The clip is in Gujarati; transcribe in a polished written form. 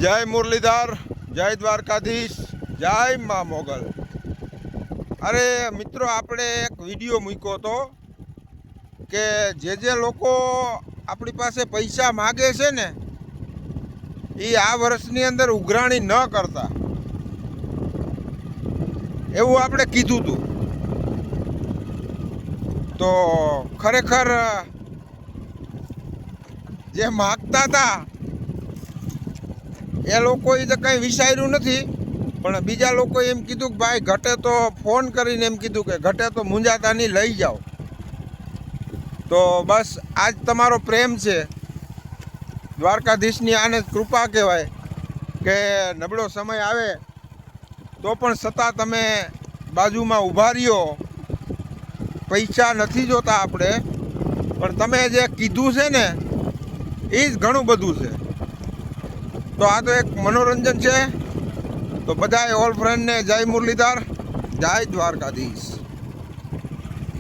જય મુરલીધર, જય દ્વારકાધીશ, જય મા મોગલ। અરે મિત્રો, આપણે એક વિડીયો મૂક્યો હતો કે જે લોકો આપણી પાસે પૈસા માગે છે ને એ આ વર્ષની અંદર ઉઘરાણી ન કરતા, એવું આપણે કીધું હતું। તો ખરેખર જે માગતા હતા એ લોકોએ તો કંઈ વિચાર્યું નથી, પણ બીજા લોકોએ એમ કીધું કે ભાઈ ઘટે તો ફોન કરીને એમ કીધું કે ઘટે તો મૂંઝાતા નહીં, લઈ જાઓ। તો બસ આજ તમારો પ્રેમ છે, દ્વારકાધીશની આને કૃપા કહેવાય કે નબળો સમય આવે તો પણ છતાં તમે બાજુમાં ઊભા રહ્યો। પૈસા નથી જોતા આપણે, પણ તમે જે કીધું છે ને એ જ ઘણું બધું છે। તો આ તો એક મનોરંજન છે। તો બધાએ ઓલ ફ્રેન્ડને જય મુરલીધર, જય દ્વારકાધીશ।